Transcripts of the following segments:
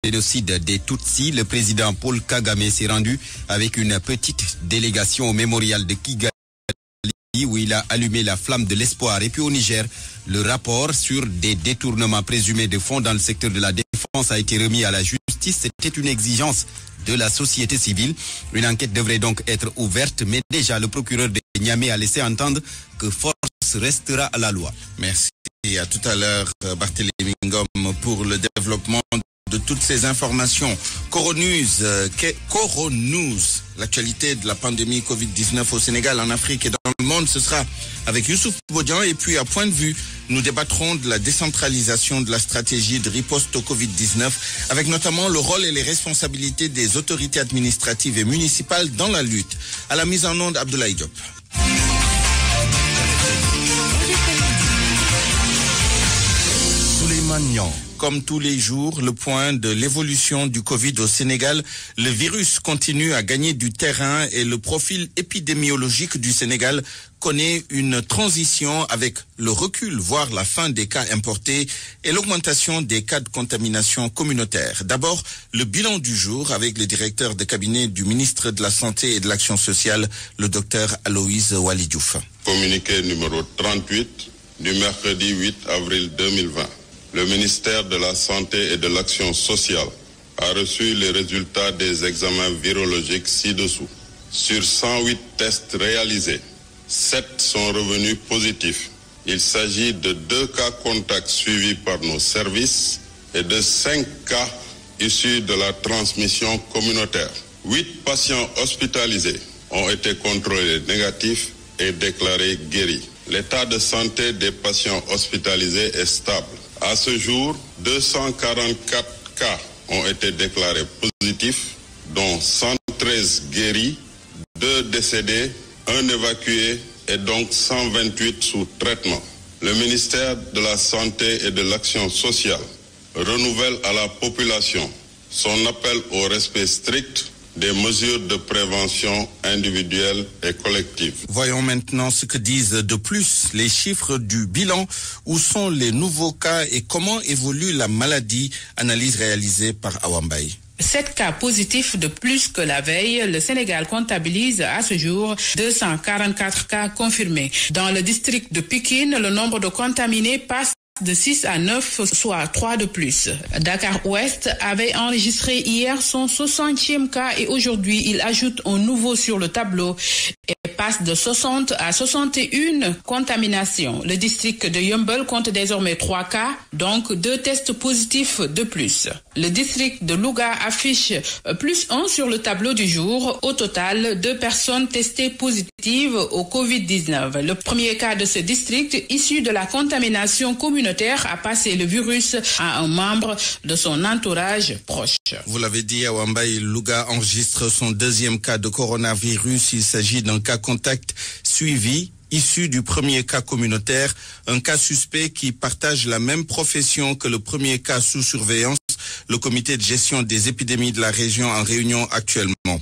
génocide des Tutsis, le président Paul Kagame s'est rendu avec une petite délégation au mémorial de Kigali où il a allumé la flamme de l'espoir. Et puis au Niger, le rapport sur des détournements présumés de fonds dans le secteur de la défense a été remis à la justice. C'était une exigence de la société civile. Une enquête devrait donc être ouverte, mais déjà le procureur de Niamey a laissé entendre que force restera à la loi. Merci. Et à tout à l'heure, Barthélémy Ngom, pour le développement de toutes ces informations. Coronews, l'actualité de la pandémie Covid-19 au Sénégal, en Afrique et dans le monde, ce sera avec Youssouf Bodian. Et puis à Point de vue, nous débattrons de la décentralisation de la stratégie de riposte au Covid-19, avec notamment le rôle et les responsabilités des autorités administratives et municipales dans la lutte. À la mise en onde, Abdoulaye Diop. Comme tous les jours, le point de l'évolution du Covid au Sénégal. Le virus continue à gagner du terrain et le profil épidémiologique du Sénégal connaît une transition avec le recul, voire la fin des cas importés et l'augmentation des cas de contamination communautaire. D'abord, le bilan du jour avec le directeur de cabinet du ministre de la Santé et de l'Action sociale, le docteur Aloïse Walidjouf. Communiqué numéro 38 du mercredi 8 avril 2020. Le ministère de la Santé et de l'Action sociale a reçu les résultats des examens virologiques ci-dessous. Sur 108 tests réalisés, 7 sont revenus positifs. Il s'agit de 2 cas contacts suivis par nos services et de 5 cas issus de la transmission communautaire. 8 patients hospitalisés ont été contrôlés négatifs et déclarés guéris. L'état de santé des patients hospitalisés est stable. À ce jour, 244 cas ont été déclarés positifs, dont 113 guéris, 2 décédés, 1 évacué et donc 128 sous traitement. Le ministère de la Santé et de l'Action sociale renouvelle à la population son appel au respect strict des mesures de prévention individuelle et collective. Voyons maintenant ce que disent de plus les chiffres du bilan. Où sont les nouveaux cas et comment évolue la maladie? Analyse réalisée par Awambaye. 7 cas positifs de plus que la veille. Le Sénégal comptabilise à ce jour 244 cas confirmés. Dans le district de Pikine, le nombre de contaminés passe de 6 à 9, soit 3 de plus. Dakar Ouest avait enregistré hier son 60e cas et aujourd'hui il ajoute un nouveau sur le tableau et passe de 60 à 61 contaminations. Le district de Yeumbeul compte désormais 3 cas, donc 2 tests positifs de plus. Le district de Louga affiche plus 1 sur le tableau du jour. Au total, 2 personnes testées positives au Covid-19. Le premier cas de ce district, issu de la contamination communautaire, a passé le virus à un membre de son entourage proche. Vous l'avez dit, Awambaye, Louga enregistre son 2e cas de coronavirus. Il s'agit d'un cas contact suivi, issu du premier cas communautaire, un cas suspect qui partage la même profession que le premier cas sous surveillance. Le comité de gestion des épidémies de la région en réunion actuellement.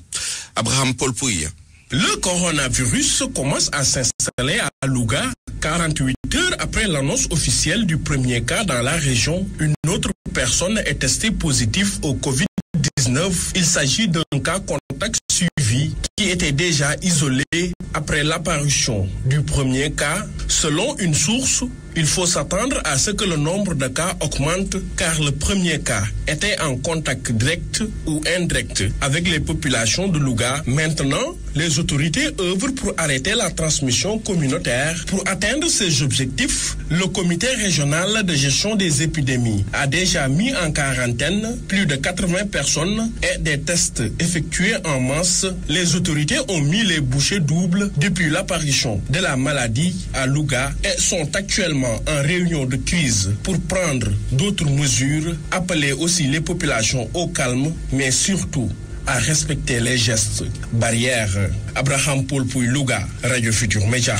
Abraham Polpouille. Le coronavirus commence à s'installer à Louga. 48 heures après l'annonce officielle du premier cas dans la région, une autre personne est testée positive au Covid-19. Il s'agit d'un cas contact suivi qui était déjà isolé après l'apparition du premier cas. Selon une source, il faut s'attendre à ce que le nombre de cas augmente car le premier cas était en contact direct ou indirect avec les populations de Louga. Maintenant, les autorités œuvrent pour arrêter la transmission communautaire. Pour atteindre ces objectifs, le comité régional de gestion des épidémies a déjà mis en quarantaine plus de 80 personnes et des tests effectués en masse. Les autorités ont mis les bouchées doubles depuis l'apparition de la maladie à Louga et sont actuellement en réunion de crise pour prendre d'autres mesures, appeler aussi les populations au calme, mais surtout à respecter les gestes barrières. Abraham Polpouille, Louga, Radio Futur Média.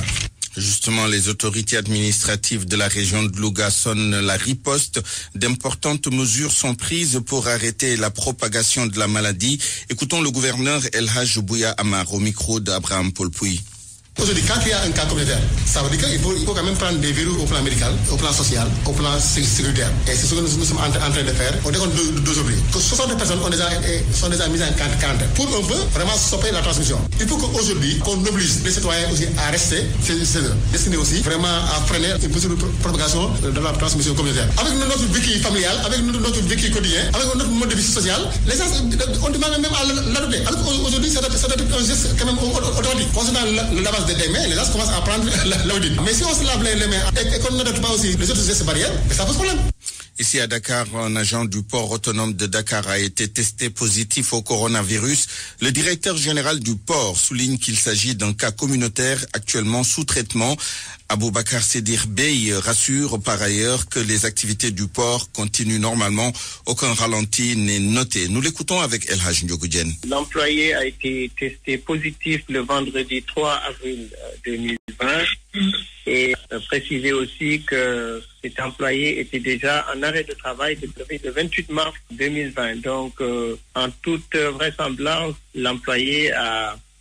Justement, les autorités administratives de la région de Louga sonnent la riposte. D'importantes mesures sont prises pour arrêter la propagation de la maladie. Écoutons le gouverneur El Hadj Bouya Amar au micro d'Abraham Polpouille. Aujourd'hui, quand il y a un cas communautaire, ça veut dire qu'il faut quand même prendre des verrous au plan médical, au plan social, au plan sécuritaire. Et c'est ce que nous sommes en train de faire. On décompte d'aujourd'hui que 60% 60 personnes sont déjà mises en quarantaine pour un peu vraiment stopper la transmission. Il faut qu'aujourd'hui, qu'on oblige les citoyens aussi à rester chez eux, destiné aussi vraiment à freiner une possible propagation de la transmission communautaire. Avec notre vécu familial, avec notre vécu quotidien, avec notre mode de vie social, les gens, on demande même à l'adopter. Alors qu'aujourd'hui, ça doit être un geste quand même automatique. Concernant le lavage des mains, les gens commencent à prendre l'audit. Mais si on se lave les mains et qu'on n'adopte pas aussi les autres gestes barrières, ça pose problème. Ici à Dakar, un agent du port autonome de Dakar a été testé positif au coronavirus. Le directeur général du port souligne qu'il s'agit d'un cas communautaire actuellement sous traitement. Aboubacar Sedir Bey rassure par ailleurs que les activités du port continuent normalement. Aucun ralenti n'est noté. Nous l'écoutons avec El Haj Ndiogoudjen. L'employé a été testé positif le vendredi 3 avril 2020 et préciser aussi que cet employé était déjà en arrêt de travail depuis le 28 mars 2020. Donc, en toute vraisemblance, l'employé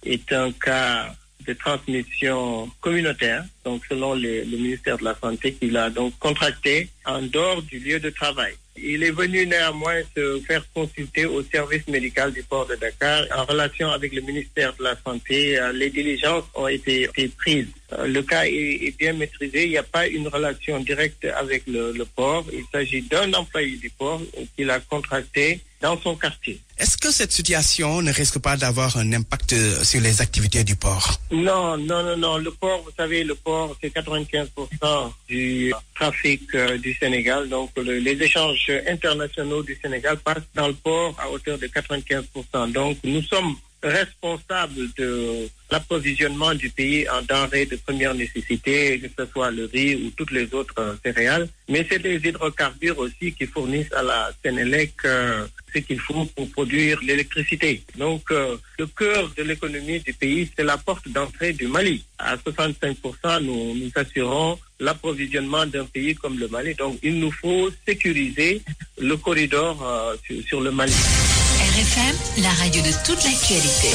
est un cas de transmission communautaire, donc selon le ministère de la Santé, qu'il a donc contracté en dehors du lieu de travail. Il est venu néanmoins se faire consulter au service médical du port de Dakar. En relation avec le ministère de la Santé, les diligences ont été prises. Le cas est bien maîtrisé. Il n'y a pas une relation directe avec le port. Il s'agit d'un employé du port qu'il a contracté dans son quartier. Est-ce que cette situation ne risque pas d'avoir un impact sur les activités du port? Non. Le port, vous savez, c'est 95% du trafic du Sénégal. Donc, les échanges internationaux du Sénégal passent dans le port à hauteur de 95%. Donc, nous sommes responsables de l'approvisionnement du pays en denrées de première nécessité, que ce soit le riz ou toutes les autres céréales. Mais c'est des hydrocarbures aussi qui fournissent à la Sénélec ce qu'il faut pour produire l'électricité. Donc, le cœur de l'économie du pays, c'est la porte d'entrée du Mali. À 65%, nous assurons l'approvisionnement d'un pays comme le Mali. Donc, il nous faut sécuriser le corridor sur le Mali. RFM, la radio de toute l'actualité.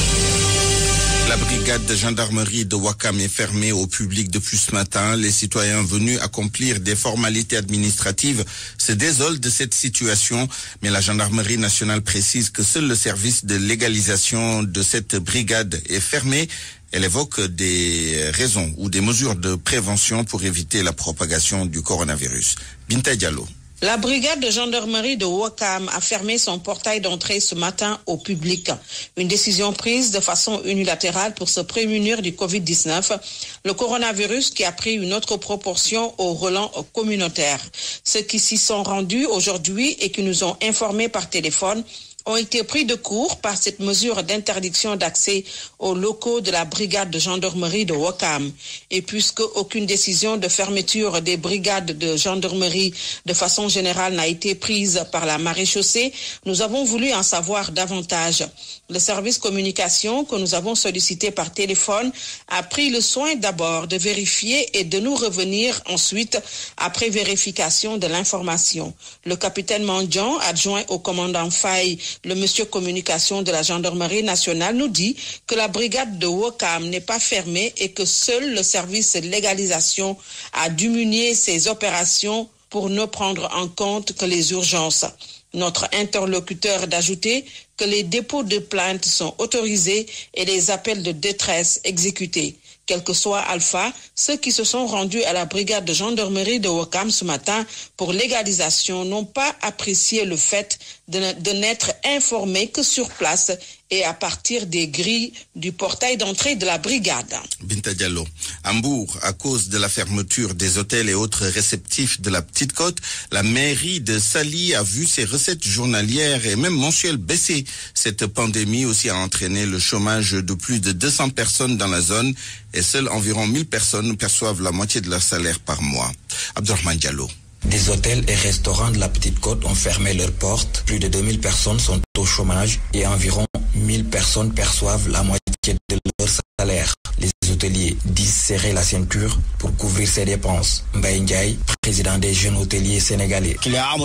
La brigade de gendarmerie de Ouakam est fermée au public depuis ce matin. Les citoyens venus accomplir des formalités administratives se désolent de cette situation, mais la gendarmerie nationale précise que seul le service de légalisation de cette brigade est fermé. Elle évoque des raisons ou des mesures de prévention pour éviter la propagation du coronavirus. Binta Diallo. La brigade de gendarmerie de Ouakam a fermé son portail d'entrée ce matin au public. Une décision prise de façon unilatérale pour se prémunir du Covid-19, le coronavirus qui a pris une autre proportion au relent communautaire. Ceux qui s'y sont rendus aujourd'hui et qui nous ont informés par téléphone ont été pris de court par cette mesure d'interdiction d'accès aux locaux de la brigade de gendarmerie de Ouakam. Et puisque aucune décision de fermeture des brigades de gendarmerie de façon générale n'a été prise par la maréchaussée, nous avons voulu en savoir davantage. Le service communication que nous avons sollicité par téléphone a pris le soin d'abord de vérifier et de nous revenir ensuite après vérification de l'information. Le capitaine Mandian, adjoint au commandant Faye, le monsieur communication de la gendarmerie nationale, nous dit que la brigade de Ouakam n'est pas fermée et que seul le service légalisation a diminué ses opérations pour ne prendre en compte que les urgences. Notre interlocuteur d'ajouter que les dépôts de plaintes sont autorisés et les appels de détresse exécutés. Quel que soit Alpha, ceux qui se sont rendus à la brigade de gendarmerie de Ouakam ce matin pour légalisation n'ont pas apprécié le fait de n'être informés que sur place et à partir des grilles du portail d'entrée de la brigade. Binta Diallo. À Mbour, à cause de la fermeture des hôtels et autres réceptifs de la Petite Côte, la mairie de Saly a vu ses recettes journalières et même mensuelles baisser. Cette pandémie aussi a entraîné le chômage de plus de 200 personnes dans la zone et seules environ 1000 personnes perçoivent la moitié de leur salaire par mois. Abdourahmane Diallo. Des hôtels et restaurants de la Petite Côte ont fermé leurs portes. Plus de 2000 personnes sont au chômage et environ 1000 personnes perçoivent la moitié de leur salaire. Les hôteliers disent serrer la ceinture pour couvrir ses dépenses. Mbaye Ndiaye, président des jeunes hôteliers sénégalais. Il n'y a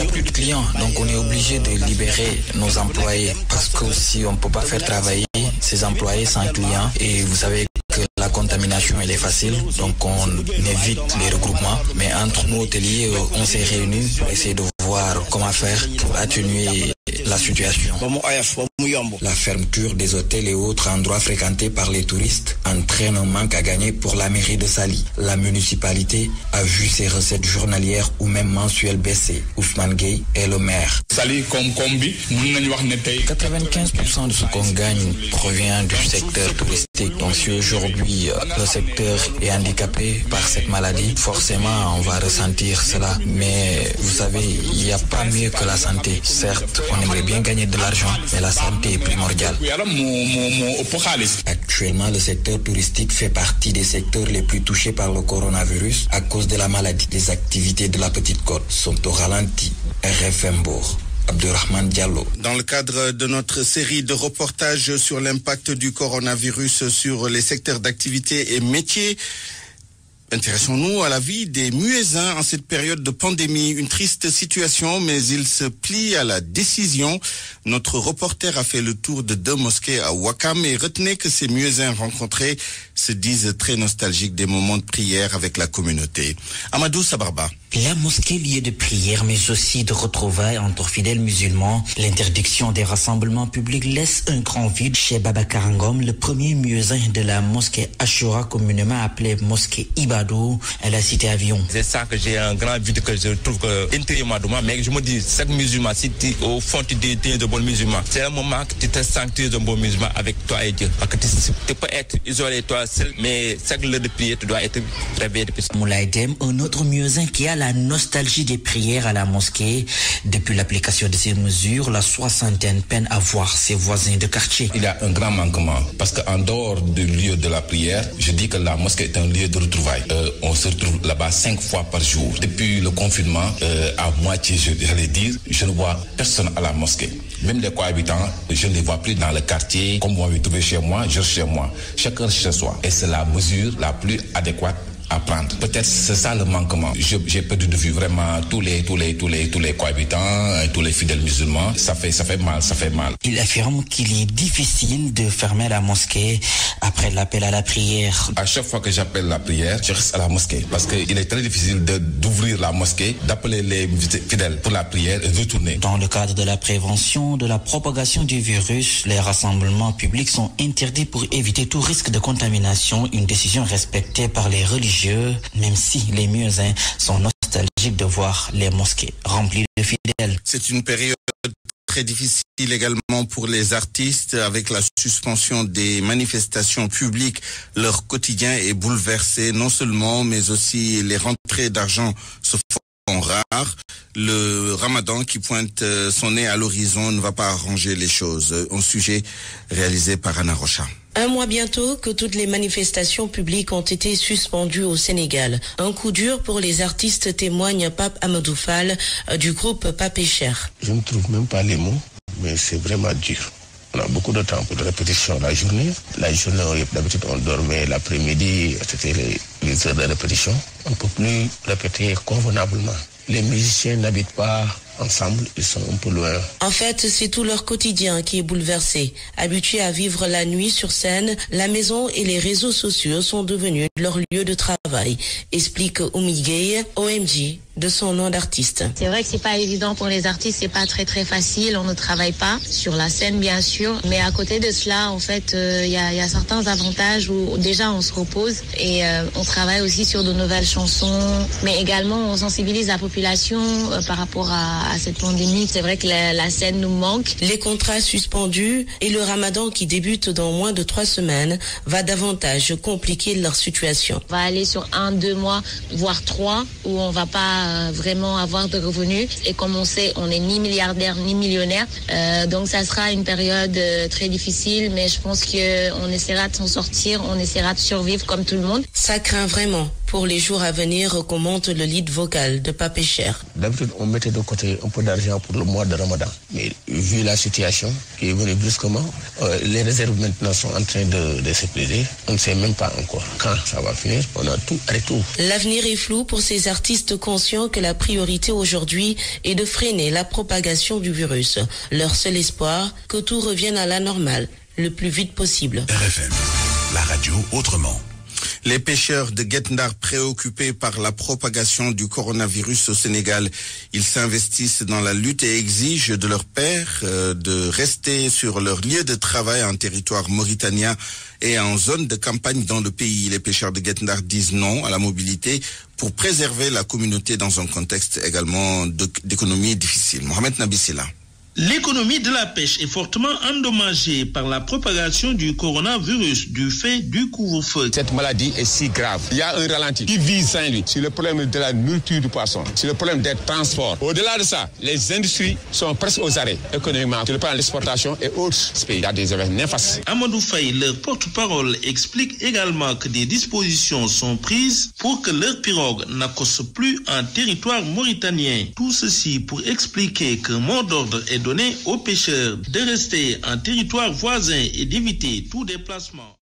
plus de clients, donc on est obligé de libérer nos employés parce que si on ne peut pas faire travailler ces employés sans clients, et vous savez que la contamination coordination elle est facile, donc on évite les regroupements. Mais entre nous hôteliers, on s'est réunis pour essayer de voir comment faire pour atténuer la situation. La fermeture des hôtels et autres endroits fréquentés par les touristes entraîne un manque à gagner pour la mairie de Saly. La municipalité a vu ses recettes journalières ou même mensuelles baisser. Ousmane Gueye est le maire. 95% de ce qu'on gagne provient du secteur touristique. Donc si aujourd'hui le secteur est handicapé par cette maladie, forcément on va ressentir cela. Mais vous savez, il n'y a pas mieux que la santé. Certes, on aimerait bien gagner de l'argent, mais la santé est primordiale. Actuellement, le secteur touristique fait partie des secteurs les plus touchés par le coronavirus à cause de la maladie. Les activités de la Petite Côte sont au ralenti. RFM Bourg. Abdurrahman Diallo. Dans le cadre de notre série de reportages sur l'impact du coronavirus sur les secteurs d'activité et métiers, intéressons-nous à la vie des muezzins en cette période de pandémie. Une triste situation, mais ils se plient à la décision. Notre reporter a fait le tour de 2 mosquées à Ouakam et retenez que ces muezzins rencontrés se disent très nostalgiques des moments de prière avec la communauté. Amadou Sabarba. La mosquée, lieu de prière, mais aussi de retrouvailles entre fidèles musulmans. L'interdiction des rassemblements publics laisse un grand vide chez Baba Karangom, le premier muezzin de la mosquée Ashura, communément appelée mosquée Ibadou, à la cité Avion. C'est ça que j'ai un grand vide que je trouve intérieurement de moi, mais je me dis, chaque musulman, si tu, au fond tu es de bon musulman, c'est un moment que tu te sens que tu es un bon musulman avec toi et Dieu. Parce que tu peux être isolé toi seul, mais chaque heure de prière, tu dois être réveillé depuis ça. Moulay Dem, un autre muezzin qui a la nostalgie des prières à la mosquée. Depuis l'application de ces mesures, la soixantaine peine à voir ses voisins de quartier. Il y a un grand manquement parce qu'en dehors du lieu de la prière, je dis que la mosquée est un lieu de retrouvailles. On se retrouve là-bas 5 fois par jour. Depuis le confinement, à moitié, j'allais dire, je ne vois personne à la mosquée. Même les cohabitants, je ne les vois plus dans le quartier. Comme vous m'avez trouvé chez moi, je suis chez moi. Chacun chez soi. Et c'est la mesure la plus adéquate à prendre. Peut-être c'est ça le manquement. J'ai perdu de vue vraiment tous les cohabitants, tous les fidèles musulmans. Ça fait mal. Il affirme qu'il est difficile de fermer la mosquée après l'appel à la prière. À chaque fois que j'appelle la prière, je reste à la mosquée parce qu'il est très difficile d'ouvrir la mosquée, d'appeler les fidèles pour la prière et de retourner. Dans le cadre de la prévention de la propagation du virus, les rassemblements publics sont interdits pour éviter tout risque de contamination, une décision respectée par les religieux, même si les muezzins sont nostalgiques de voir les mosquées remplies de fidèles. C'est une période très difficile également pour les artistes avec la suspension des manifestations publiques. Leur quotidien est bouleversé non seulement, mais aussi les rentrées d'argent se font rares. Le Ramadan qui pointe son nez à l'horizon ne va pas arranger les choses. Un sujet réalisé par Anna Rocha. Un mois bientôt que toutes les manifestations publiques ont été suspendues au Sénégal. Un coup dur pour les artistes, témoigne Pape Amadou Fall du groupe Pape Cher. Je ne trouve même pas les mots, mais c'est vraiment dur. On a beaucoup de temps pour de répétition la journée. La journée, d'habitude, on dormait l'après-midi, c'était les heures de répétition. On ne peut plus répéter convenablement. Les musiciens n'habitent pas ensemble, ils sont un peu loin. En fait, c'est tout leur quotidien qui est bouleversé. Habitués à vivre la nuit sur scène, la maison et les réseaux sociaux sont devenus leur lieu de travail, explique Oumi Gueye, OMG, de son nom d'artiste. C'est vrai que c'est pas évident pour les artistes, c'est pas très facile, on ne travaille pas sur la scène bien sûr, mais à côté de cela, en fait, il y a certains avantages où déjà on se repose et on travaille aussi sur de nouvelles chansons, mais également on sensibilise la population par rapport à cette pandémie. C'est vrai que la scène nous manque. Les contrats suspendus et le Ramadan qui débute dans moins de 3 semaines va davantage compliquer leur situation. On va aller sur 1-2 mois, voire 3, où on va pas vraiment avoir de revenus. Et comme on sait, on n'est ni milliardaire ni millionnaire. Donc ça sera une période très difficile, mais je pense qu'on essaiera de s'en sortir, on essaiera de survivre comme tout le monde. Ça craint vraiment pour les jours à venir, commente le lead vocal de Pape Cher. D'habitude, on mettait de côté un peu d'argent pour le mois de Ramadan. Mais vu la situation qui est venue brusquement, les réserves maintenant sont en train de s'épuiser. On ne sait même pas encore quand ça va finir. On a tout arrêté. L'avenir est flou pour ces artistes conscients que la priorité aujourd'hui est de freiner la propagation du virus. Leur seul espoir, que tout revienne à la normale le plus vite possible. RFM, la radio autrement. Les pêcheurs de Guet-Ndar préoccupés par la propagation du coronavirus au Sénégal, ils s'investissent dans la lutte et exigent de leurs pairs de rester sur leur lieu de travail en territoire mauritanien et en zone de campagne dans le pays. Les pêcheurs de Guet-Ndar disent non à la mobilité pour préserver la communauté dans un contexte également d'économie difficile. Mohamed Nabissila. L'économie de la pêche est fortement endommagée par la propagation du coronavirus du fait du couvre-feu. Cette maladie est si grave. Il y a un ralenti qui vise Saint-Louis sur le problème de la nourriture du poisson, sur le problème des transports. Au-delà de ça, les industries sont presque aux arrêts économiquement. Sur le plan de l'exportation et autres pays, il y a des événements néfastes. Amadou Faye, leur porte-parole, explique également que des dispositions sont prises pour que leurs pirogues n'accostent plus en territoire mauritanien. Tout ceci pour expliquer qu'un mot d'ordre est donné aux pêcheurs de rester en territoire voisin et d'éviter tout déplacement.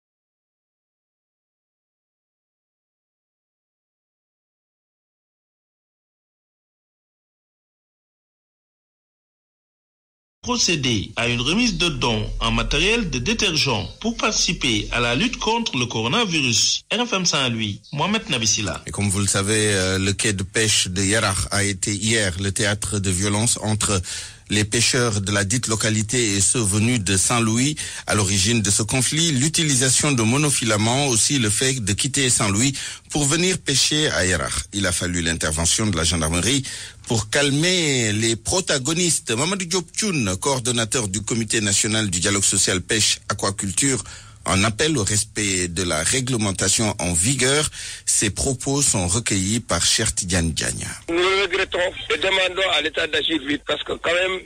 Procéder à une remise de dons en matériel de détergent pour participer à la lutte contre le coronavirus. RFM Saint-Louis, Mohamed Nabissila. Et comme vous le savez, le quai de pêche de Yarakh a été hier le théâtre de violence entre les pêcheurs de la dite localité et ceux venus de Saint-Louis. À l'origine de ce conflit, l'utilisation de monofilaments, aussi le fait de quitter Saint-Louis pour venir pêcher à Yarakh. Il a fallu l'intervention de la gendarmerie pour calmer les protagonistes. Mamadou Diop Thioune, coordonnateur du comité national du dialogue social pêche-aquaculture, en appel au respect de la réglementation en vigueur. Ces propos sont recueillis par Cheikh Tidiane Diagne. Nous regrettons et demandons à l'État d'agir vite parce que quand même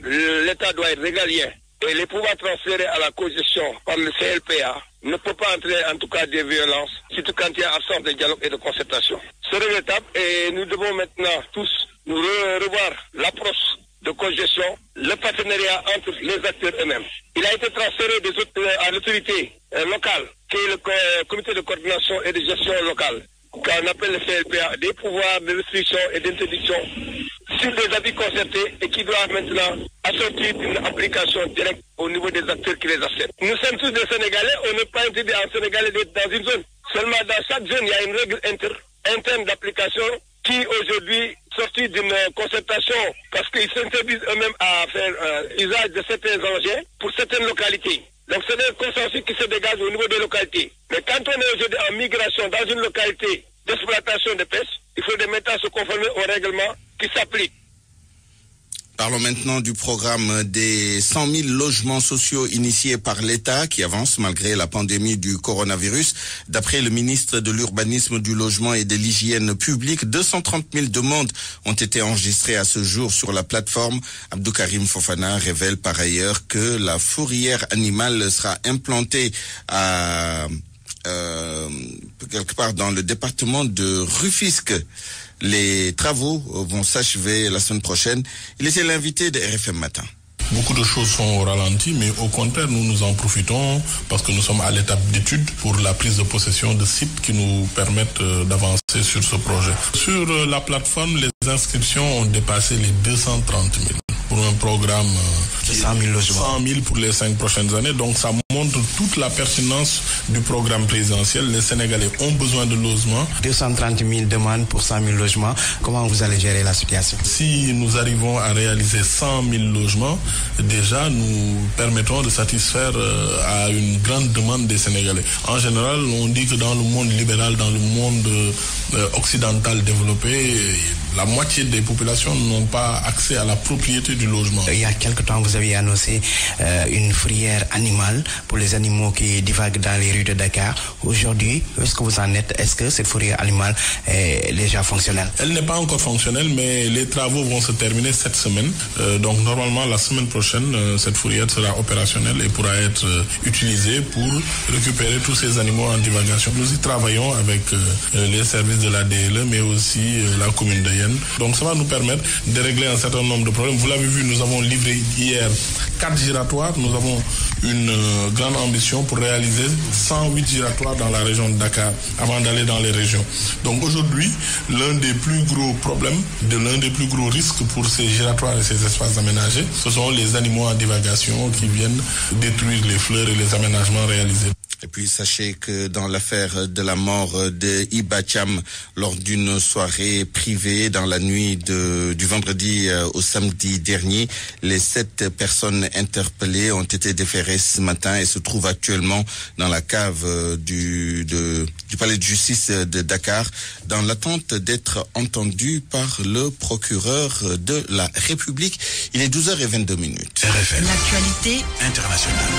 l'État doit être régalien et les pouvoirs transférés à la cogestion par le CLPA ne peut pas entraîner en tout cas des violences, surtout quand il y a absence de dialogue et de concertation. C'est regrettable et nous devons maintenant tous nous revoir l'approche de cogestion, le partenariat entre les acteurs eux-mêmes. Il a été transféré à l'autorité locale, qui est le comité de coordination et de gestion locale, qu'on appelle le CLPA, des pouvoirs de restriction et d'interdiction sur des avis concertés et qui doivent maintenant assortir une application directe au niveau des acteurs qui les acceptent. Nous sommes tous des Sénégalais, on n'est pas interdit en Sénégalais d'être dans une zone. Seulement dans chaque zone, il y a une règle interne d'application qui aujourd'hui sortit d'une concertation parce qu'ils s'interdisent eux-mêmes à faire usage de certains engins pour certaines localités. Donc c'est un consensus qui se dégage au niveau des localités. Mais quand on est aujourd'hui en migration dans une localité d'exploitation de pêche, il faut maintenant se conformer au règlement qui s'applique. Parlons maintenant du programme des 100 000 logements sociaux initiés par l'État qui avance malgré la pandémie du coronavirus. D'après le ministre de l'Urbanisme, du Logement et de l'Hygiène publique, 230 000 demandes ont été enregistrées à ce jour sur la plateforme. Abdou Karim Fofana révèle par ailleurs que la fourrière animale sera implantée à quelque part dans le département de Rufisque. Les travaux vont s'achever la semaine prochaine. Il était l'invité de RFM Matin. Beaucoup de choses sont au ralenti, mais au contraire, nous en profitons parce que nous sommes à l'étape d'étude pour la prise de possession de sites qui nous permettent d'avancer sur ce projet. Sur la plateforme, les inscriptions ont dépassé les 230 000 pour un programme de 100 000 logements. 100 000 pour les 5 prochaines années. Donc ça montre toute la pertinence du programme présidentiel. Les Sénégalais ont besoin de logements. 230 000 demandes pour 100 000 logements. Comment vous allez gérer la situation? Si nous arrivons à réaliser 100 000 logements, déjà nous permettons de satisfaire à une grande demande des Sénégalais. En général, on dit que dans le monde libéral, dans le monde occidental développé, la moitié des populations n'ont pas accès à la propriété du logement. Il y a quelque temps, vous aviez annoncé une fourrière animale pour les animaux qui divaguent dans les rues de Dakar. Aujourd'hui, est-ce que vous en êtes? Est-ce que cette fourrière animale est déjà fonctionnelle? Elle n'est pas encore fonctionnelle, mais les travaux vont se terminer cette semaine. Donc normalement, la semaine prochaine, cette fourrière sera opérationnelle et pourra être utilisée pour récupérer tous ces animaux en divagation. Nous y travaillons avec les services de la DLE, mais aussi la commune de Yenne. Donc ça va nous permettre de régler un certain nombre de problèmes. Vous l'avez vu, nous avons livré hier 4 giratoires. Nous avons une grande ambition pour réaliser 108 giratoires dans la région de Dakar avant d'aller dans les régions. Donc aujourd'hui, l'un des plus gros problèmes, l'un des plus gros risques pour ces giratoires et ces espaces aménagés, ce sont les animaux en divagation qui viennent détruire les fleurs et les aménagements réalisés. Et puis sachez que dans l'affaire de la mort de Iba Thiam lors d'une soirée privée dans la nuit du vendredi au samedi dernier, les 7 personnes interpellées ont été déférées ce matin et se trouvent actuellement dans la cave du palais de justice de Dakar dans l'attente d'être entendues par le procureur de la République. Il est 12h22. RFM. L'actualité internationale.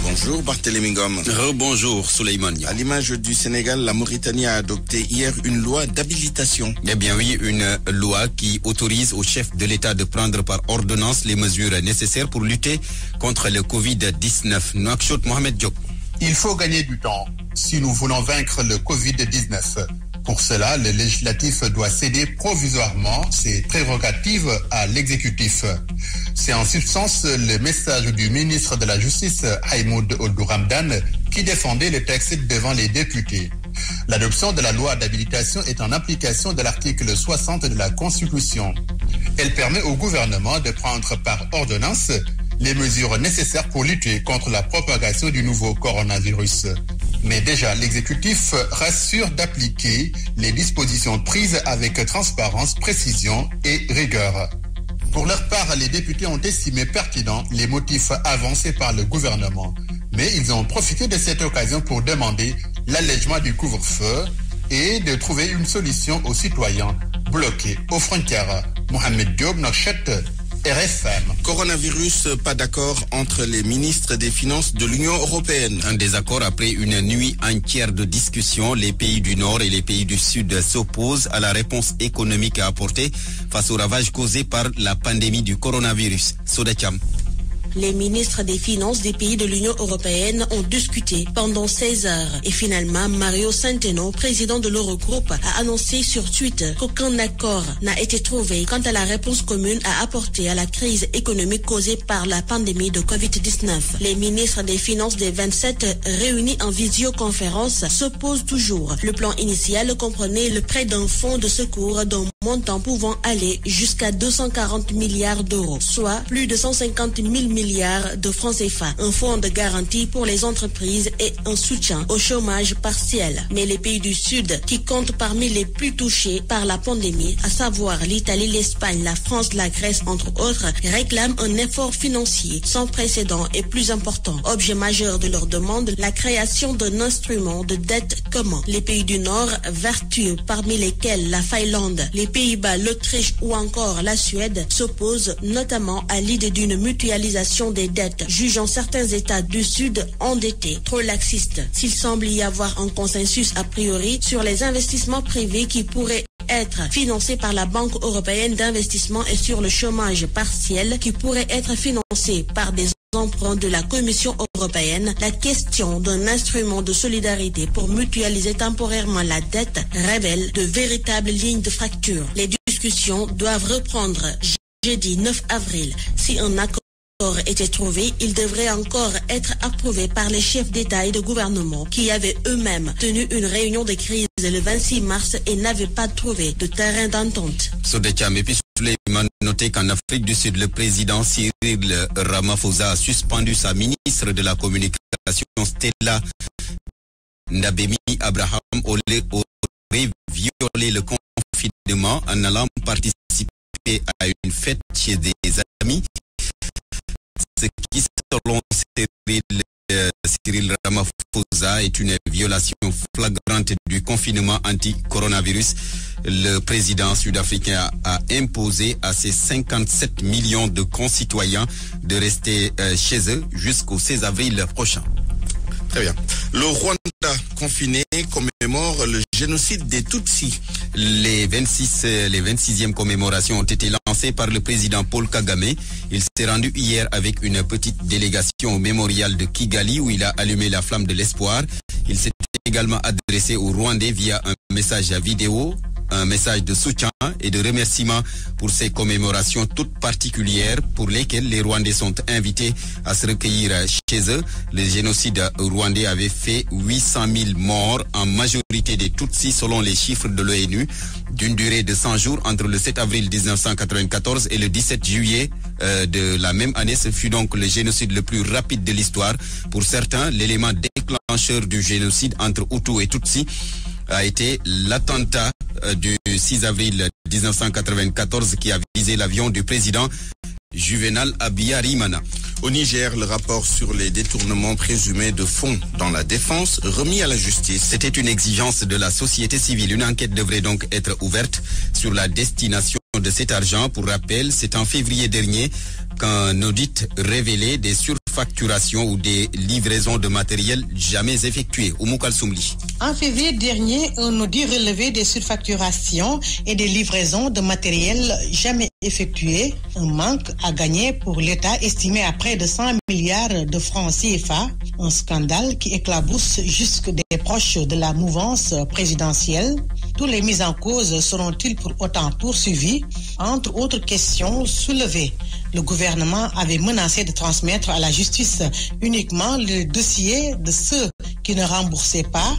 Bonjour Barthélémy Ngom. Rebonjour Souleymane. À l'image du Sénégal, la Mauritanie a adopté hier une loi d'habilitation. Eh bien oui, une loi qui autorise au chef de l'État de prendre par ordonnance les mesures nécessaires pour lutter contre le Covid-19. Nouakchott Mohamed Diop. Il faut gagner du temps si nous voulons vaincre le Covid-19. Pour cela, le législatif doit céder provisoirement ses prérogatives à l'exécutif. C'est en substance le message du ministre de la Justice, Haïmoud Ould Ramdan, qui défendait le texte devant les députés. L'adoption de la loi d'habilitation est en application de l'article 60 de la Constitution. Elle permet au gouvernement de prendre par ordonnance les mesures nécessaires pour lutter contre la propagation du nouveau coronavirus. Mais déjà, l'exécutif rassure d'appliquer les dispositions prises avec transparence, précision et rigueur. Pour leur part, les députés ont estimé pertinents les motifs avancés par le gouvernement. Mais ils ont profité de cette occasion pour demander l'allègement du couvre-feu et de trouver une solution aux citoyens bloqués aux frontières. Mohamed Diop, Nouakchott, RFM. Coronavirus, pas d'accord entre les ministres des Finances de l'Union européenne. Un désaccord après une nuit entière de discussion. Les pays du Nord et les pays du Sud s'opposent à la réponse économique à apporter face aux ravages causés par la pandémie du coronavirus. Soda Thiam. Les ministres des Finances des pays de l'Union européenne ont discuté pendant 16 heures. Et finalement, Mario Centeno, président de l'Eurogroupe, a annoncé sur Twitter qu'aucun accord n'a été trouvé quant à la réponse commune à apporter à la crise économique causée par la pandémie de Covid-19. Les ministres des Finances des 27 réunis en visioconférence s'opposent toujours. Le plan initial comprenait le prêt d'un fonds de secours d'un montant pouvant aller jusqu'à 240 milliards d'euros, soit plus de 150 000 milliards de francs CFA, un fonds de garantie pour les entreprises et un soutien au chômage partiel. Mais les pays du Sud, qui comptent parmi les plus touchés par la pandémie, à savoir l'Italie, l'Espagne, la France, la Grèce, entre autres, réclament un effort financier sans précédent et plus important. Objet majeur de leur demande, la création d'un instrument de dette commun. Les pays du Nord, vertueux, parmi lesquels la Finlande, les Pays-Bas, l'Autriche ou encore la Suède, s'opposent notamment à l'idée d'une mutualisation des dettes, jugeant certains États du Sud endettés, trop laxistes. S'il semble y avoir un consensus a priori sur les investissements privés qui pourraient être financés par la Banque européenne d'investissement et sur le chômage partiel qui pourrait être financé par des emprunts de la Commission européenne, la question d'un instrument de solidarité pour mutualiser temporairement la dette révèle de véritables lignes de fracture. Les discussions doivent reprendre jeudi 9 avril. Si un accord était trouvé, il devrait encore être approuvé par les chefs d'État et de gouvernement qui avaient eux-mêmes tenu une réunion de crise le 26 mars et n'avaient pas trouvé de terrain d'entente. Notez qu'en Afrique du Sud, le président Cyril Ramaphosa a suspendu sa ministre de la Communication Stella Ndabemi Abraham aurait violé le confinement en allant participer à une fête chez des amis. Ce qui, selon Cyril Ramaphosa, est une violation flagrante du confinement anti-coronavirus. Le président sud-africain a imposé à ses 57 millions de concitoyens de rester chez eux jusqu'au 16 avril prochain. Très bien. Le Rwanda confiné commémore le génocide des Tutsis. Les 26e commémorations ont été lancées par le président Paul Kagame. Il s'est rendu hier avec une petite délégation au mémorial de Kigali où il a allumé la flamme de l'espoir. Il s'est également adressé aux Rwandais via un message vidéo un message de soutien et de remerciement pour ces commémorations toutes particulières pour lesquelles les Rwandais sont invités à se recueillir chez eux. Le génocide rwandais avait fait 800 000 morts, en majorité des Tutsis selon les chiffres de l'ONU, d'une durée de 100 jours entre le 7 avril 1994 et le 17 juillet de la même année. Ce fut donc le génocide le plus rapide de l'histoire. Pour certains, l'élément déclencheur du génocide entre Hutus et Tutsis a été l'attentat du 6 avril 1994 qui a visé l'avion du président Juvenal Habyarimana. Au Niger, le rapport sur les détournements présumés de fonds dans la défense remis à la justice. C'était une exigence de la société civile. Une enquête devrait donc être ouverte sur la destination de cet argent. Pour rappel, c'est en février dernier qu'un audit révélait des surfacturations ou des livraisons de matériel jamais effectuées. Oumoukal Soumli. En février dernier, un audit relevait des surfacturations et des livraisons de matériel jamais effectuées. Un manque à gagner pour l'État estimé à près de 100 milliards de francs CFA. Un scandale qui éclabousse jusque des proches de la mouvance présidentielle. Tous les mises en cause seront-ils pour autant poursuivis? Entre autres questions soulevées, le gouvernement avait menacé de transmettre à la justice uniquement le dossier de ceux qui ne remboursaient pas.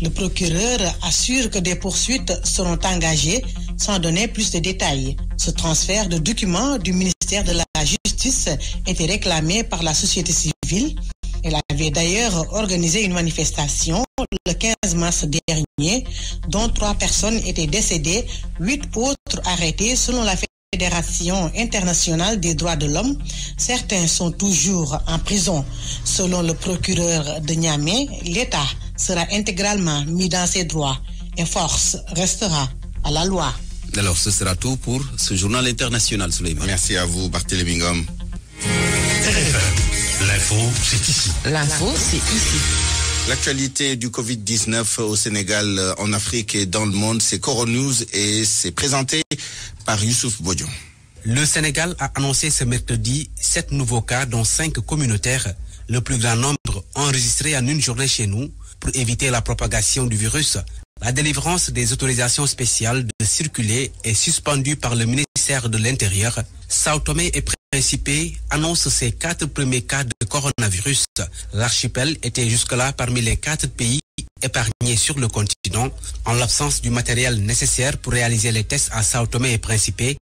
Le procureur assure que des poursuites seront engagées sans donner plus de détails. Ce transfert de documents du ministère de la Justice était réclamé par la société civile. Elle avait d'ailleurs organisé une manifestation le 15 mars dernier, dont 3 personnes étaient décédées, 8 autres arrêtées selon la Fédération internationale des droits de l'homme. Certains sont toujours en prison. Selon le procureur de Niamey, l'État sera intégralement mis dans ses droits et force restera à la loi. Alors, ce sera tout pour ce journal international, Souleymane. Merci à vous, Barthélémy Ngom. L'info, c'est ici. L'info, c'est ici. L'actualité du Covid-19 au Sénégal, en Afrique et dans le monde, c'est Coronews et c'est présenté par Youssouf Bodion. Le Sénégal a annoncé ce mercredi 7 nouveaux cas, dont 5 communautaires, le plus grand nombre enregistrés en une journée chez nous. Pour éviter la propagation du virus, la délivrance des autorisations spéciales de circuler est suspendue par le ministère de l'Intérieur. Sao Tomé et Principe annonce ses 4 premiers cas de coronavirus. L'archipel était jusque-là parmi les 4 pays épargnés sur le continent. En l'absence du matériel nécessaire pour réaliser les tests à Sao Tomé et Principe,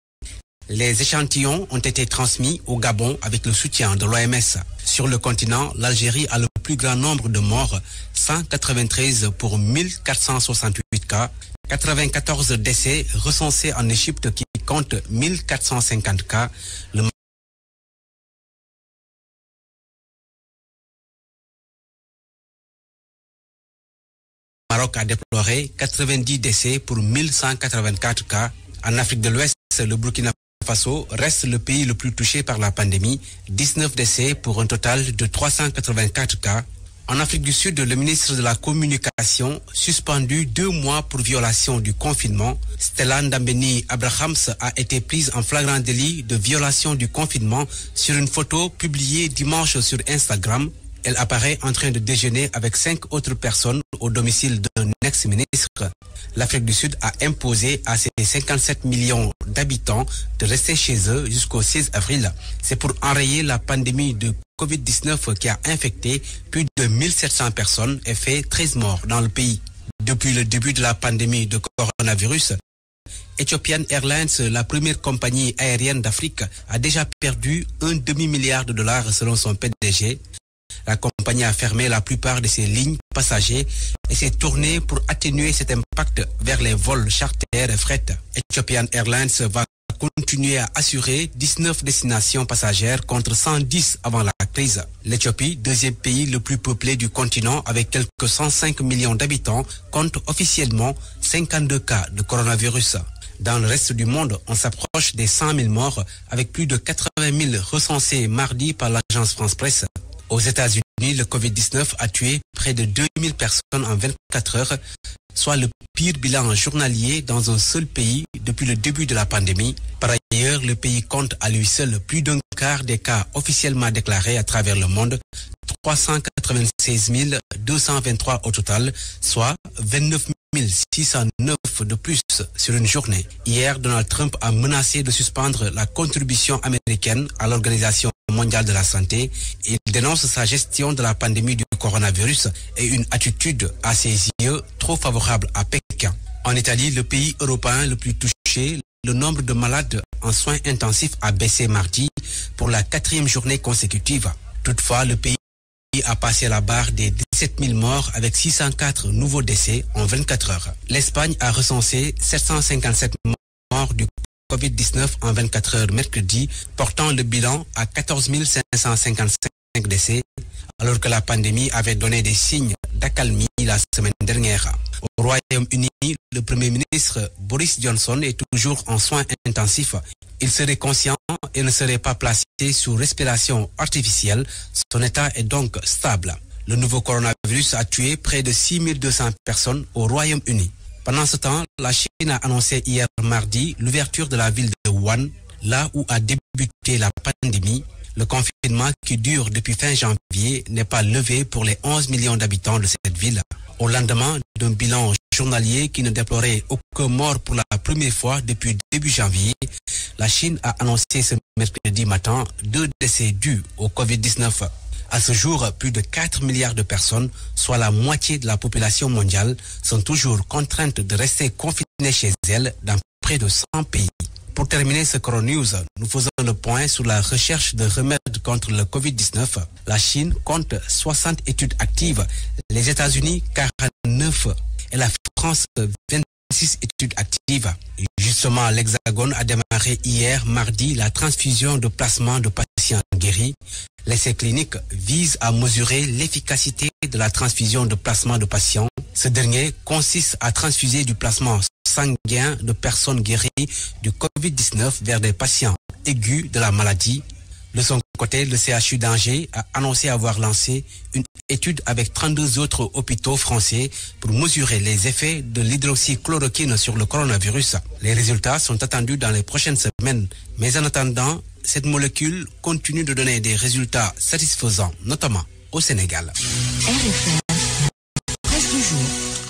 les échantillons ont été transmis au Gabon avec le soutien de l'OMS. Sur le continent, l'Algérie a le plus grand nombre de morts, 193 pour 1468 cas, 94 décès recensés en Égypte qui compte 1450 cas. Le Maroc a déploré 90 décès pour 1184 cas. En Afrique de l'Ouest, le Burkina Faso reste le pays le plus touché par la pandémie, 19 décès pour un total de 384 cas. En Afrique du Sud, le ministre de la Communication, suspendu 2 mois pour violation du confinement. Stella Ndambeni Abrahams a été prise en flagrant délit de violation du confinement sur une photo publiée dimanche sur Instagram. Elle apparaît en train de déjeuner avec 5 autres personnes au domicile d'un ex-ministre. L'Afrique du Sud a imposé à ses 57 millions d'habitants de rester chez eux jusqu'au 16 avril. C'est pour enrayer la pandémie de Covid-19 qui a infecté plus de 1700 personnes et fait 13 morts dans le pays. Depuis le début de la pandémie de coronavirus, Ethiopian Airlines, la première compagnie aérienne d'Afrique, a déjà perdu un demi-milliard de dollars selon son PDG. La compagnie a fermé la plupart de ses lignes passagers et s'est tournée pour atténuer cet impact vers les vols charter et fret. Ethiopian Airlines va continuer à assurer 19 destinations passagères contre 110 avant la crise. L'Éthiopie, deuxième pays le plus peuplé du continent avec quelques 105 millions d'habitants, compte officiellement 52 cas de coronavirus. Dans le reste du monde, on s'approche des 100 000 morts avec plus de 80 000 recensés mardi par l'agence France-Presse. Aux États-Unis, le Covid-19 a tué près de 2000 personnes en 24 heures, soit le pire bilan journalier dans un seul pays depuis le début de la pandémie. Par ailleurs, le pays compte à lui seul plus d'un quart des cas officiellement déclarés à travers le monde, 380 96 223 au total, soit 29 609 de plus sur une journée. Hier, Donald Trump a menacé de suspendre la contribution américaine à l'Organisation mondiale de la santé. Il dénonce sa gestion de la pandémie du coronavirus et une attitude à ses yeux trop favorable à Pékin. En Italie, le pays européen le plus touché, le nombre de malades en soins intensifs a baissé mardi pour la 4e journée consécutive. Toutefois, le pays a passé la barre des 17 000 morts avec 604 nouveaux décès en 24 heures. L'Espagne a recensé 757 morts du Covid-19 en 24 heures mercredi, portant le bilan à 14 555 décès, alors que la pandémie avait donné des signes d'accalmie la semaine dernière. Au Royaume-Uni, le Premier ministre Boris Johnson est toujours en soins intensifs. Il serait conscient et ne serait pas placé sous respiration artificielle. Son état est donc stable. Le nouveau coronavirus a tué près de 6200 personnes au Royaume-Uni. Pendant ce temps, la Chine a annoncé hier mardi l'ouverture de la ville de Wuhan, là où a débuté la pandémie. Le confinement qui dure depuis fin janvier n'est pas levé pour les 11 millions d'habitants de cette ville. Au lendemain d'un bilan journalier qui ne déplorait aucun mort pour la première fois depuis début janvier, la Chine a annoncé ce mercredi matin 2 décès dus au Covid-19. À ce jour, plus de 4 milliards de personnes, soit la moitié de la population mondiale, sont toujours contraintes de rester confinées chez elles dans près de 100 pays. Pour terminer ce Coronews, nous faisons le point sur la recherche de remèdes contre le Covid-19. La Chine compte 60 études actives, les États-Unis 49 et la France 26 études actives. Justement, l'Hexagone a démarré hier mardi la transfusion de plasma de patients guéris. L'essai clinique vise à mesurer l'efficacité de la transfusion de plasma de patients. Ce dernier consiste à transfuser du plasma sanguin de personnes guéries du Covid-19 vers des patients aigus de la maladie. De son côté, le CHU d'Angers a annoncé avoir lancé une étude avec 32 autres hôpitaux français pour mesurer les effets de l'hydroxychloroquine sur le coronavirus. Les résultats sont attendus dans les prochaines semaines. Mais en attendant, cette molécule continue de donner des résultats satisfaisants, notamment au Sénégal. RFM, presse du jour.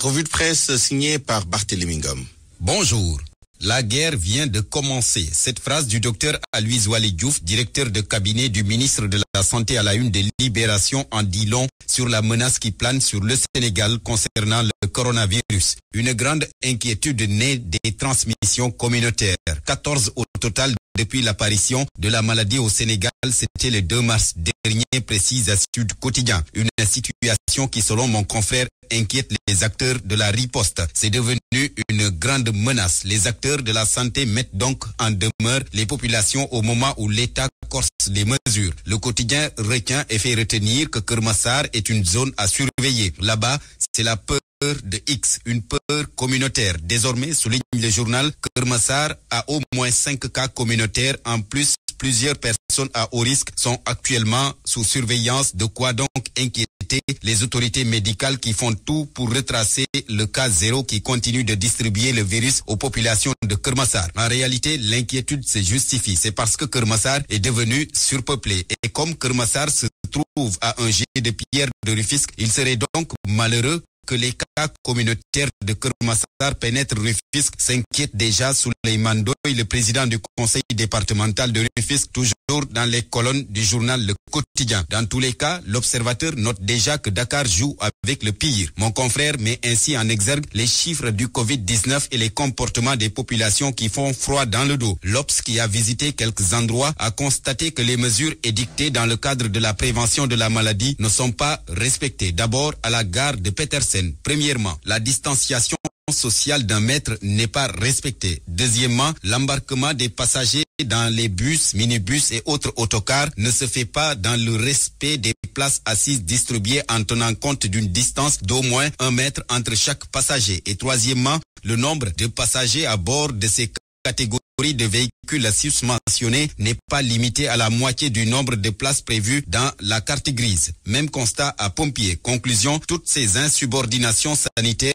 Revue de presse signée par Barthélémy Ngom. Bonjour. La guerre vient de commencer. Cette phrase du docteur Aloyse Waly Diouf, directeur de cabinet du ministre de la Santé à la une des Libérations, en dit long sur la menace qui plane sur le Sénégal concernant le coronavirus. Une grande inquiétude née des transmissions communautaires. 14 au total depuis l'apparition de la maladie au Sénégal, c'était le 2 mars dernier, précise à Sud Quotidien. Une situation qui, selon mon confrère, inquiète les acteurs de la riposte. C'est devenu une grande menace. Les acteurs de la santé mettent donc en demeure les populations au moment où l'État corse les mesures. Le quotidien requin et fait retenir que Keur Massar est une zone à surveiller. Là-bas, c'est la peur de X, une peur communautaire. Désormais, souligne le journal, Keur Massar a au moins 5 cas communautaires. En plus, plusieurs personnes à haut risque sont actuellement sous surveillance. De quoi donc inquiéter les autorités médicales qui font tout pour retracer le cas zéro qui continue de distribuer le virus aux populations de Keur Massar. En réalité, l'inquiétude se justifie. C'est parce que Keur Massar est devenu surpeuplé. Et comme Keur Massar se trouve à un jet de pierre de Rufisque, il serait donc malheureux que les cas communautaires de Keur Massar pénètrent Rufisque, s'inquiète déjà Souleymane Ndoye, le président du conseil départemental de Rufisque, toujours dans les colonnes du journal Le Quotidien. Dans tous les cas, l'observateur note déjà que Dakar joue avec le pire. Mon confrère met ainsi en exergue les chiffres du Covid-19 et les comportements des populations qui font froid dans le dos. L'Obs, qui a visité quelques endroits, a constaté que les mesures édictées dans le cadre de la prévention de la maladie ne sont pas respectées. D'abord, à la gare de Petersen. Premièrement, la distanciation sociale d'un mètre n'est pas respectée. Deuxièmement, l'embarquement des passagers dans les bus, minibus et autres autocars ne se fait pas dans le respect des places assises distribuées en tenant compte d'une distance d'au moins 1 mètre entre chaque passager. Et troisièmement, le nombre de passagers à bord de ces catégories de véhicules susmentionnés n'est pas limité à la moitié du nombre de places prévues dans la carte grise. Même constat à Pompiers. Conclusion, toutes ces insubordinations sanitaires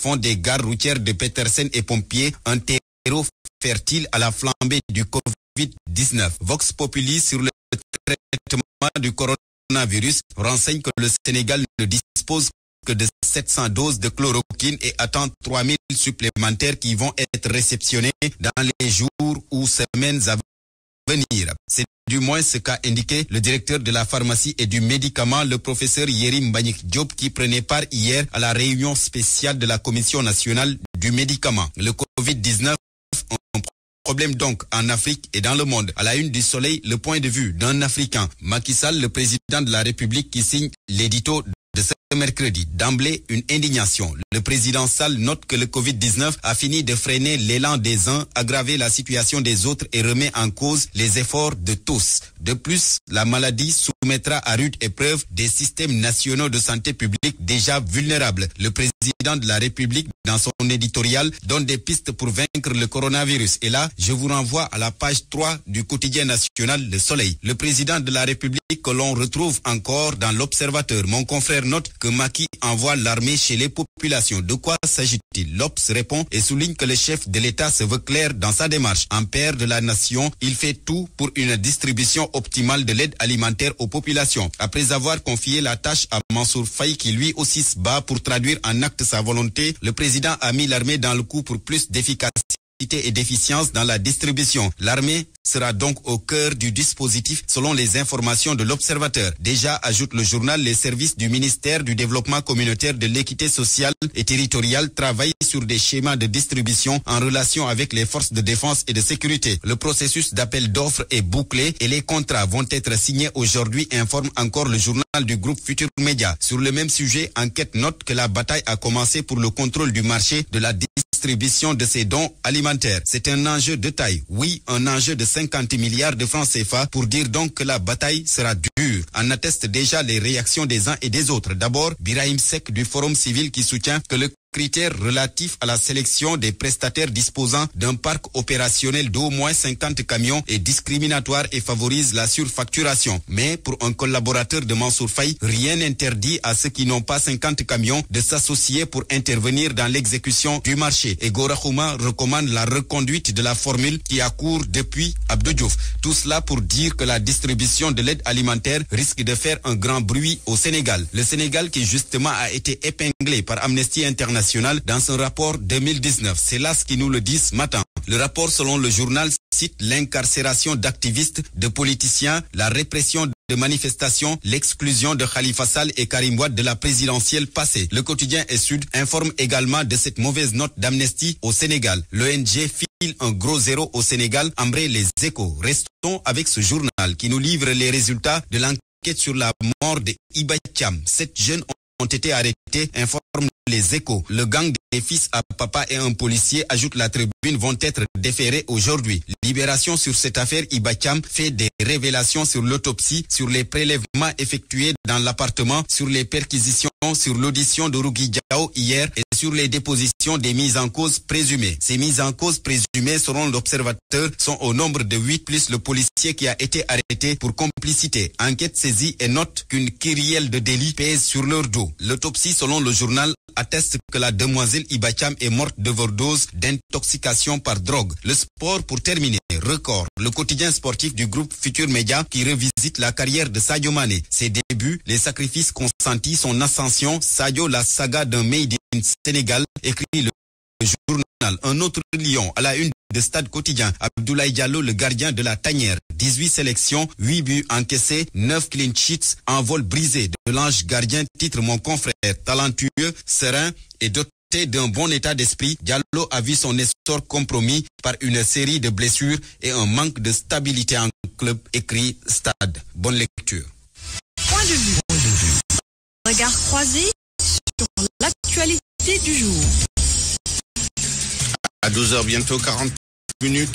font des gares routières de Petersen et Pompiers un terreau fertile à la flambée du Covid-19. Vox Populi sur le traitement du coronavirus coronavirus renseigne que le Sénégal ne dispose que de 700 doses de chloroquine et attend 3000 supplémentaires qui vont être réceptionnés dans les jours ou semaines à venir. C'est du moins ce qu'a indiqué le directeur de la pharmacie et du médicament, le professeur Yérim Mbagnick Diop, qui prenait part hier à la réunion spéciale de la Commission nationale du médicament. Le Covid-19, un problème donc en Afrique et dans le monde. À la une du Soleil, le point de vue d'un Africain. Macky Sall, le président de la République, qui signe l'édito de ce mercredi. D'emblée, une indignation. Le président Sall note que le Covid-19 a fini de freiner l'élan des uns, aggraver la situation des autres et remet en cause les efforts de tous. De plus, la maladie soumettra à rude épreuve des systèmes nationaux de santé publique déjà vulnérables. Le président de la République, dans son éditorial, donne des pistes pour vaincre le coronavirus. Et là, je vous renvoie à la page 3 du quotidien national Le Soleil. Le président de la République que l'on retrouve encore dans l'Observateur. Mon confrère note que Macky envoie l'armée chez les populations. De quoi s'agit-il? L'Obs répond et souligne que le chef de l'État se veut clair dans sa démarche. En père de la nation, il fait tout pour une distribution optimale de l'aide alimentaire aux populations. Après avoir confié la tâche à Mansour Faye, qui lui aussi se bat pour traduire en acte sa volonté, le président a mis l'armée dans le coup pour plus d'efficacité et d'efficience dans la distribution. L'armée sera donc au cœur du dispositif selon les informations de l'Observateur. Déjà, ajoute le journal, les services du ministère du Développement communautaire, de l'équité sociale et territoriale travaillent sur des schémas de distribution en relation avec les forces de défense et de sécurité. Le processus d'appel d'offres est bouclé et les contrats vont être signés aujourd'hui, informe encore le journal du groupe Futur Média. Sur le même sujet, Enquête note que la bataille a commencé pour le contrôle du marché de la distribution de ces dons alimentaires. C'est un enjeu de taille. Oui, un enjeu de 50 milliards de francs CFA pour dire donc que la bataille sera dure. En attestent déjà les réactions des uns et des autres. D'abord, Birahim Seck du Forum civil qui soutient que le critère relatif à la sélection des prestataires disposant d'un parc opérationnel d'au moins 50 camions est discriminatoire et favorise la surfacturation. Mais pour un collaborateur de Mansour Faye, rien n'interdit à ceux qui n'ont pas 50 camions de s'associer pour intervenir dans l'exécution du marché. Et Gora Khouma recommande la reconduite de la formule qui a cours depuis Abdou Diouf. Tout cela pour dire que la distribution de l'aide alimentaire risque de faire un grand bruit au Sénégal. Le Sénégal qui justement a été épinglé par Amnesty International dans son rapport 2019. C'est là ce qui nous le dit ce matin. Le rapport, selon le journal, cite l'incarcération d'activistes, de politiciens, la répression de manifestations, l'exclusion de Khalifa Sall et Karim Wade de la présidentielle passée. Le quotidien Est Sud informe également de cette mauvaise note d'Amnesty au Sénégal. L'ONG file un gros zéro au Sénégal, embraye les Échos. Restons avec ce journal qui nous livre les résultats de l'enquête sur la mort de Iba Thiam. 7 jeunes ont été arrêtés, informe les Échos. Le gang des fils à papa et un policier, ajoute la Tribune, vont être déférés aujourd'hui. Libération sur cette affaire. Iba Thiam fait des révélations sur l'autopsie, sur les prélèvements effectués dans l'appartement, sur les perquisitions, sur l'audition de Rougui Diao hier et sur les dépositions des mises en cause présumées. Ces mises en cause présumées, selon l'Observateur, sont au nombre de 8 plus le policier qui a été arrêté pour complicité. Enquête saisie et note qu'une kyrielle de délits pèse sur leur dos. L'autopsie, selon le journal, atteste que la demoiselle Iba Thiam est morte d'overdose d'intoxication par drogue. Le sport pour terminer. Record. Le quotidien sportif du groupe Futur Média qui revisite la carrière de Sadio Mané. Ses débuts, les sacrifices consentis, son ascension, Sadio, la saga d'un Made in Sénégal, écrit le journal. Un autre lion à la une de Stade Quotidien. Abdoulaye Diallo, le gardien de la tanière. 18 sélections, 8 buts encaissés, 9 clean sheets, en vol brisé de l'ange gardien, titre mon confrère. Talentueux, serein et doté d'un bon état d'esprit, Diallo a vu son essor compromis par une série de blessures et un manque de stabilité en club, écrit Stade. Bonne lecture. Point de vue. Regard croisé sur l'actualité du jour. À 12h bientôt 40 minutes.